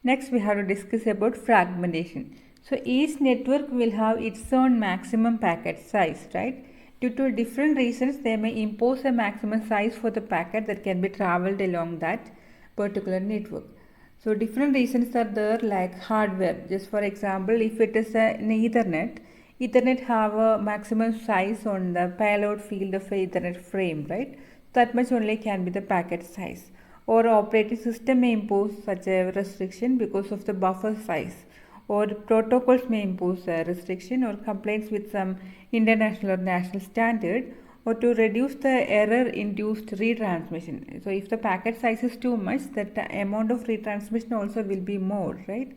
Next, we have to discuss about fragmentation. So each network will have its own maximum packet size, right? Due to different reasons, they may impose a maximum size for the packet that can be traveled along that particular network. So different reasons are there, like hardware. Just for example, if it is an Ethernet have a maximum size on the payload field of the Ethernet frame, right? That much only can be the packet size. Or operating system may impose such a restriction because of the buffer size, or protocols may impose a restriction or compliance with some international or national standard, or to reduce the error induced retransmission. So if the packet size is too much, that the amount of retransmission also will be more, right?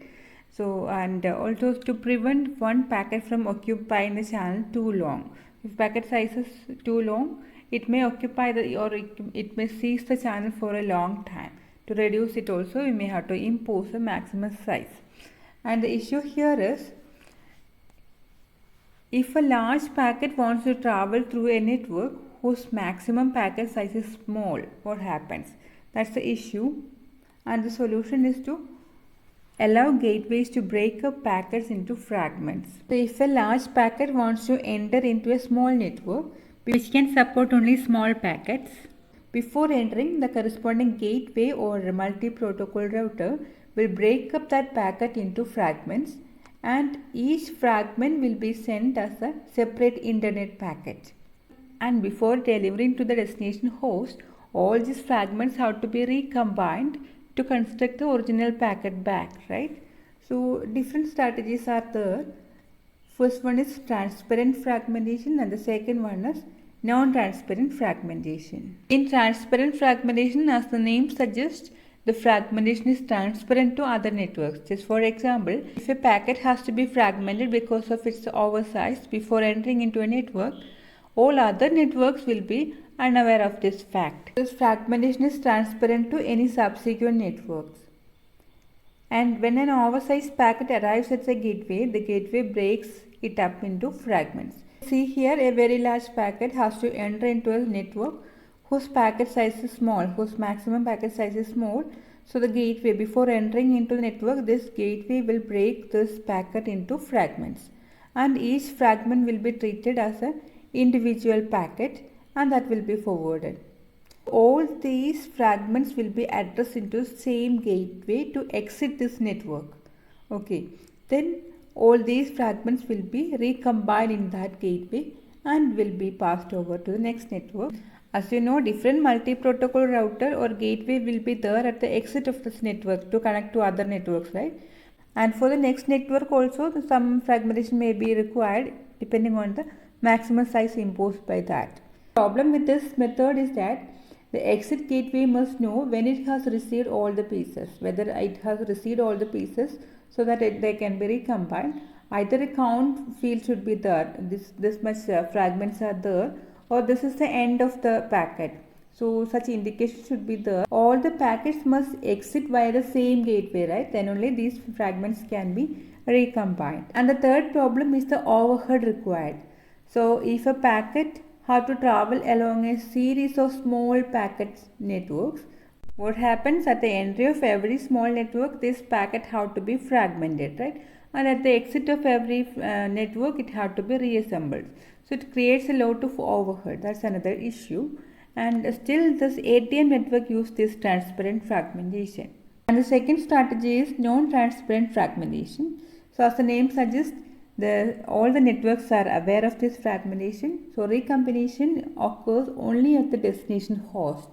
So, and also to prevent one packet from occupying the channel too long. If packet size is too long, it may occupy the, or it may seize the channel for a long time. To reduce it also, we may have to impose a maximum size. And the issue here is, if a large packet wants to travel through a network whose maximum packet size is small, what happens? That's the issue. And the solution is to allow gateways to break up packets into fragments. So if a large packet wants to enter into a small network which can support only small packets, before entering, the corresponding gateway or multi-protocol router will break up that packet into fragments, and each fragment will be sent as a separate internet packet. And before delivering to the destination host, all these fragments have to be recombined to construct the original packet back, right? So different strategies are there. First one is transparent fragmentation, and the second one is non-transparent fragmentation. In transparent fragmentation, as the name suggests, the fragmentation is transparent to other networks. Just for example, if a packet has to be fragmented because of its oversize before entering into a network, all other networks will be unaware of this fact. This fragmentation is transparent to any subsequent networks. And when an oversized packet arrives at the gateway breaks it up into fragments. See here, a very large packet has to enter into a network whose packet size is small, whose maximum packet size is small. So the gateway, before entering into the network, this gateway will break this packet into fragments. And each fragment will be treated as an individual packet, and that will be forwarded. All these fragments will be addressed into same gateway to exit this network. Okay, then all these fragments will be recombined in that gateway and will be passed over to the next network. As you know, different multi-protocol router or gateway will be there at the exit of this network to connect to other networks, right? And for the next network also, some fragmentation may be required depending on the maximum size imposed by that. The problem with this method is that the exit gateway must know when it has received all the pieces, whether it has received all the pieces so that they can be recombined. Either a count field should be there, this much fragments are there, or this is the end of the packet. So such indication should be there. All the packets must exit via the same gateway, right? Then only these fragments can be recombined. And the third problem is the overhead required. So if a packet have to travel along a series of small packet networks, what happens at the entry of every small network, this packet have to be fragmented, right? And at the exit of every network, it have to be reassembled. So it creates a lot of overhead. That's another issue. And still this ATM network use this transparent fragmentation. And the second strategy is non-transparent fragmentation. So as the name suggests, all the networks are aware of this fragmentation. So recombination occurs only at the destination host.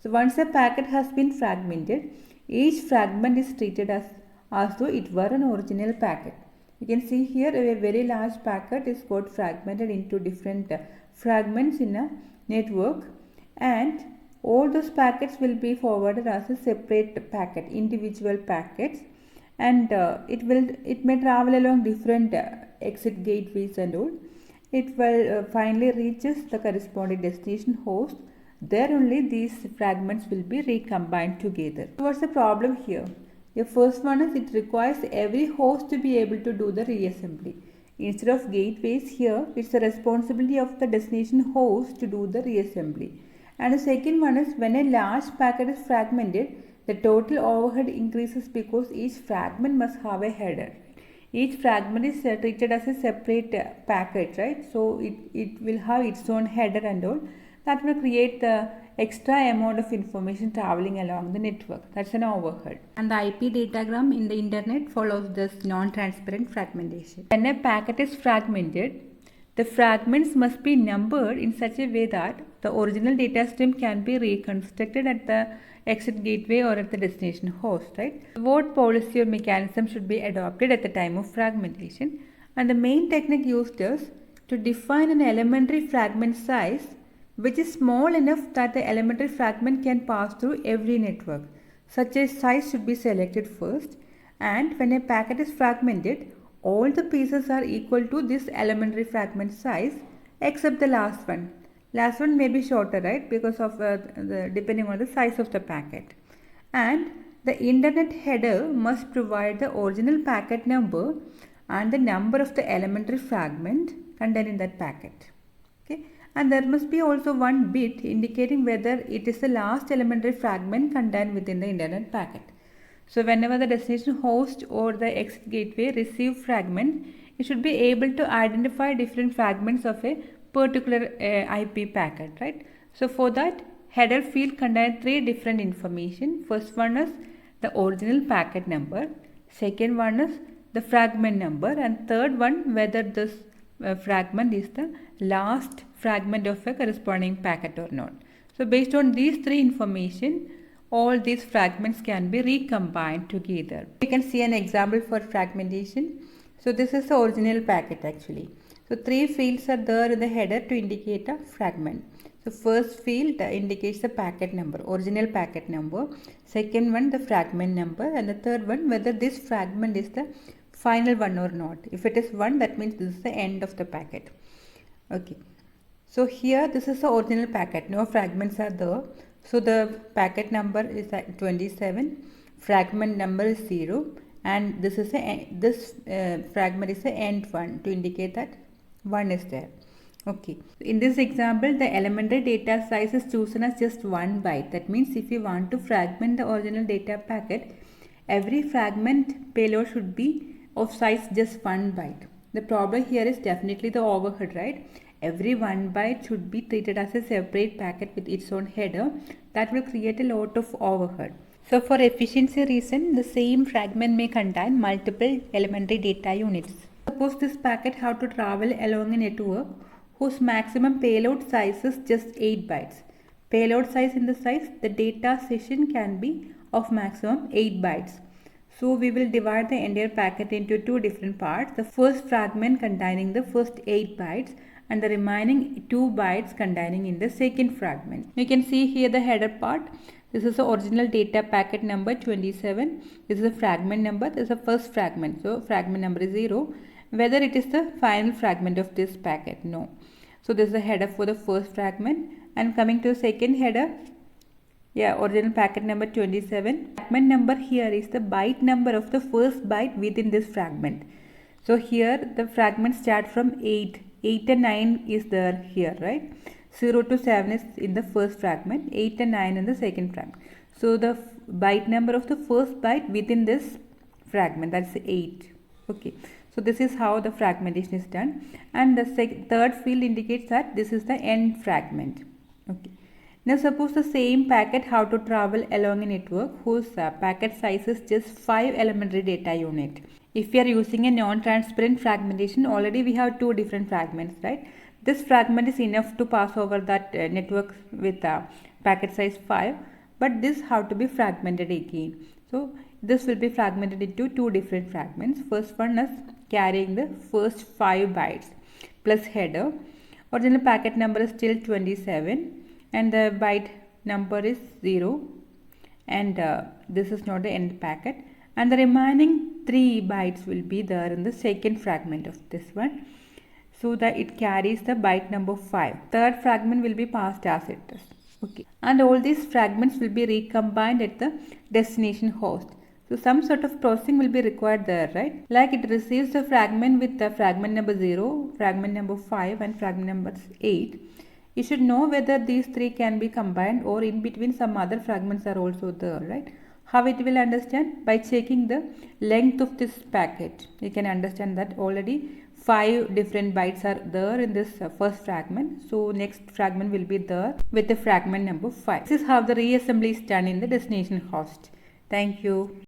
So once a packet has been fragmented, each fragment is treated as though it were an original packet. You can see here a very large packet is got fragmented into different fragments in a network, and all those packets will be forwarded as a separate packet, individual packets, and it may travel along different exit gateways and all. It will finally reaches the corresponding destination host. There only these fragments will be recombined together. So what's the problem here? The first one is it requires every host to be able to do the reassembly. Instead of gateways here, it's the responsibility of the destination host to do the reassembly. And the second one is when a large packet is fragmented, the total overhead increases because each fragment must have a header. Each fragment is treated as a separate packet, right? So it will have its own header and all. That will create the extra amount of information traveling along the network. That's an overhead. And the IP datagram in the internet follows this non-transparent fragmentation. When a packet is fragmented, the fragments must be numbered in such a way that the original data stream can be reconstructed at the exit gateway or at the destination host, right? What policy or mechanism should be adopted at the time of fragmentation? And the main technique used is to define an elementary fragment size which is small enough that the elementary fragment can pass through every network. Such a size should be selected first, and when a packet is fragmented, all the pieces are equal to this elementary fragment size except the last one. Last one may be shorter, right, because of depending on the size of the packet. And the internet header must provide the original packet number and the number of the elementary fragment contained in that packet. Okay, and there must be also one bit indicating whether it is the last elementary fragment contained within the internet packet. So whenever the destination host or the exit gateway receive fragment, it should be able to identify different fragments of a particular IP packet, right? So for that, header field contains three different information. First one is the original packet number, second one is the fragment number, and third one whether this fragment is the last fragment of a corresponding packet or not. So based on these three information, all these fragments can be recombined together. We can see an example for fragmentation. So this is the original packet actually. So three fields are there in the header to indicate a fragment. So first field indicates the packet number, original packet number. Second one the fragment number, and the third one whether this fragment is the final one or not. If it is 1, that means this is the end of the packet. Okay. So here this is the original packet. No fragments are there. So the packet number is 27, fragment number is 0, and this is fragment is the end one to indicate that 1 is there. Okay. In this example, the elementary data size is chosen as just 1 byte. That means if you want to fragment the original data packet, every fragment payload should be of size just 1 byte. The problem here is definitely the overhead, right? Every 1 byte should be treated as a separate packet with its own header. That will create a lot of overhead. So for efficiency reason, the same fragment may contain multiple elementary data units. Suppose this packet have to travel along a network whose maximum payload size is just 8 bytes. Payload size in the size, the data session can be of maximum 8 bytes. So we will divide the entire packet into two different parts. The first fragment containing the first 8 bytes and the remaining 2 bytes containing in the second fragment. You can see here the header part. This is the original data packet number 27. This is the fragment number. This is the first fragment. So fragment number is 0. Whether it is the final fragment of this packet? No. So this is the header for the first fragment. And coming to the second header, original packet number 27. Fragment number here is the byte number of the first byte within this fragment. So here the fragments start from 8. 8 and 9 is there here, right? 0 to 7 is in the first fragment, 8 and 9 in the second fragment. So the byte number of the first byte within this fragment, that's 8. Okay. So this is how the fragmentation is done. And the third field indicates that this is the end fragment. Okay. Now suppose the same packet have to travel along a network whose packet size is just 5 elementary data unit. If we are using a non-transparent fragmentation, already we have two different fragments, right? This fragment is enough to pass over that network with packet size 5, but this have to be fragmented again. So this will be fragmented into two different fragments. First one is carrying the first 5 bytes plus header. Original packet number is still 27 and the byte number is 0, and this is not the end packet, and the remaining 3 bytes will be there in the second fragment of this one, so that it carries the byte number 5. Third fragment will be passed as it is. Okay. And all these fragments will be recombined at the destination host. So some sort of processing will be required there, right? Like it receives the fragment with the fragment number 0, fragment number 5 and fragment number 8. You should know whether these three can be combined or in between some other fragments are also there, right? How it will understand? By checking the length of this packet. You can understand that already 5 different bytes are there in this first fragment. So next fragment will be there with the fragment number 5. This is how the reassembly is done in the destination host. Thank you.